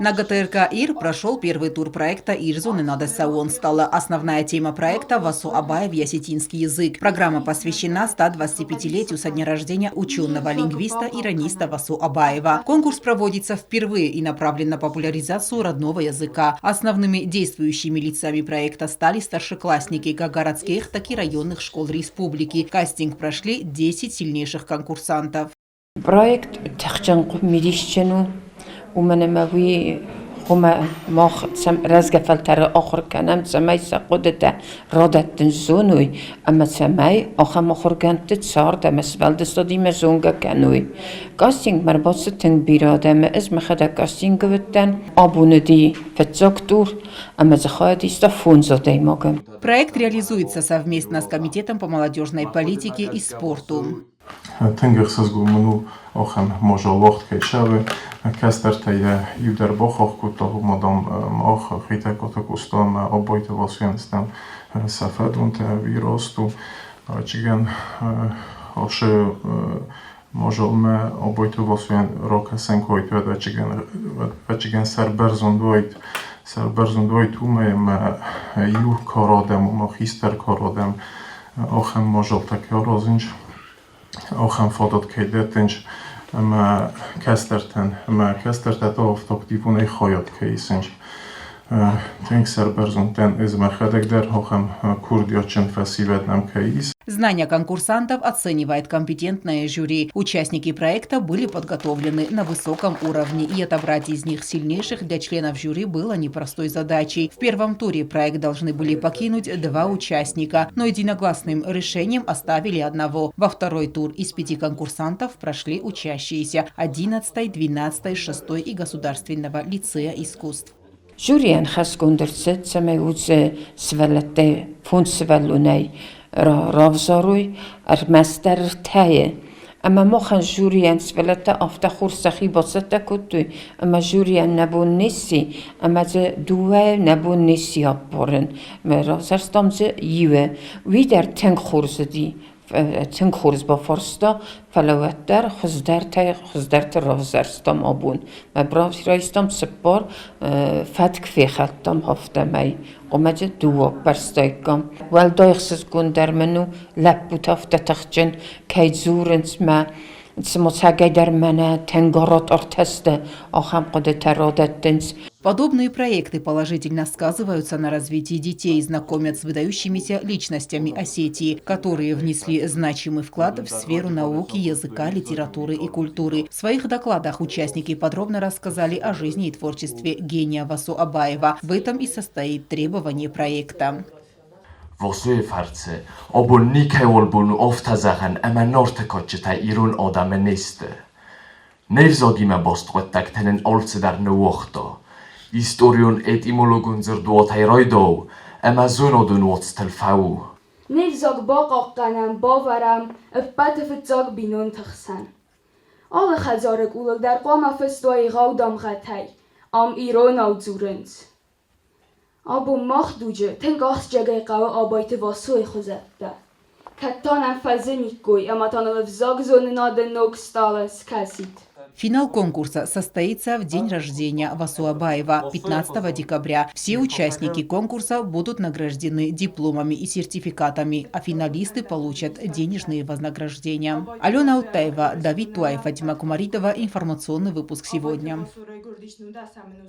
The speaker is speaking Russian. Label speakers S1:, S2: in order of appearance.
S1: На ГТРК «Ир» прошел первый тур проекта «Ирзон и надо саон». Стала основная тема проекта «Васу Абаев. Ясетинский язык». Программа посвящена 125-летию со дня рождения ученого-лингвиста ираниста Васу Абаева. Конкурс проводится впервые и направлен на популяризацию родного языка. Основными действующими лицами проекта стали старшеклассники как городских, так и районных школ республики. Кастинг прошли 10 сильнейших конкурсантов.
S2: Проект ومنموي هما ماخ رزقفلتر آخر کنم سمای سقودت رادت تنزونوی اما سمای آخر مخور کنت تسار دم اسفل دستادی مزونگا کنوی کاستینگ مربوط تن بیراده م اسم خدا کاستینگ گوتن آبونه دی فتزاکتور اما زخواهدی استا فونزاده ماگم.
S1: Проект реализуется совместно с Комитетом по молодежной политике и спорту.
S3: Тengерсыз гумну охам можа лохт кешаве кастерте юдер бохох кутов мадам мох хита котокустон обойте восенстан сафад und виросту чиган оше можолме обойте восен рока сенкойт вачиган сарберзон двойт умем ю кородем мохистер кородем охам можол таке розинж Охам фотот кейдетинж ма кастерта офтоп дивуне хоят кейсинж тенксер берзунтен из махадегдер охам курдиочен фасивет кейс.
S1: Знания конкурсантов оценивает компетентное жюри. Участники проекта были подготовлены на высоком уровне, и отобрать из них сильнейших для членов жюри было непростой задачей. В первом туре проект должны были покинуть 2 участника, но единогласным решением оставили одного. Во второй тур из 5 конкурсантов прошли учащиеся 11, 12, 6 и Государственного лицея искусств.
S2: Жюриен хаскундерсет самеуце свелете фунсвелуней رافزاروی مستر تایه اما ما خن جوریان سفلت آفته خور سخی باست کتوی اما جوریان نبون نیستی اما دوه نبون نیستی آبورن مرا سرستم یوه وی در تنگ خورزدی تنگ خورز با فرستا فلوت در خزدر تا رافزرستم آبون مبرام رایستم سپار فتک فیخلتم هفته می قمج دو برستایگم والدایخسز گندر منو لب بود هفته تخجن که زورنس ما سمساگی در منه تنگارات ارتسته آخم قد ترادت دنس.
S1: Подобные проекты положительно сказываются на развитии детей, знакомят с выдающимися личностями Осетии, которые внесли значимый вклад в сферу науки, языка, литературы и культуры. В своих докладах участники подробно рассказали о жизни и творчестве гения Васу Абаева. В этом и состоит требование проекта.
S4: واسوی فرسه آبون نیکه والبون افت زخن اما نارت کچه ایرون آدم نیست. نیوزاگی من باست قد تکتنن آلس در نوختا. Historion etymologun zırdua tayraydo, ama zunodun wats telfau.
S5: Nevzag baqaqqanam bawaram, افبت فتزاگ بینون تخسن. آل خزارک اولگ در قام فستوی غاودام غتای، ام ایران او زورنز. آبو مخ دوجه تنگاس جگه قاو آبایت واسوی خوزده. کتانم фазеникой, اما танал взаг зоны надо ног сталас касит.
S1: Финал конкурса состоится в день рождения Васу Абаева, 15 декабря. Все участники конкурса будут награждены дипломами и сертификатами, а финалисты получат денежные вознаграждения. Алена Утаева, Давид Туаев, Фатима Кумаритова. Информационный выпуск сегодня.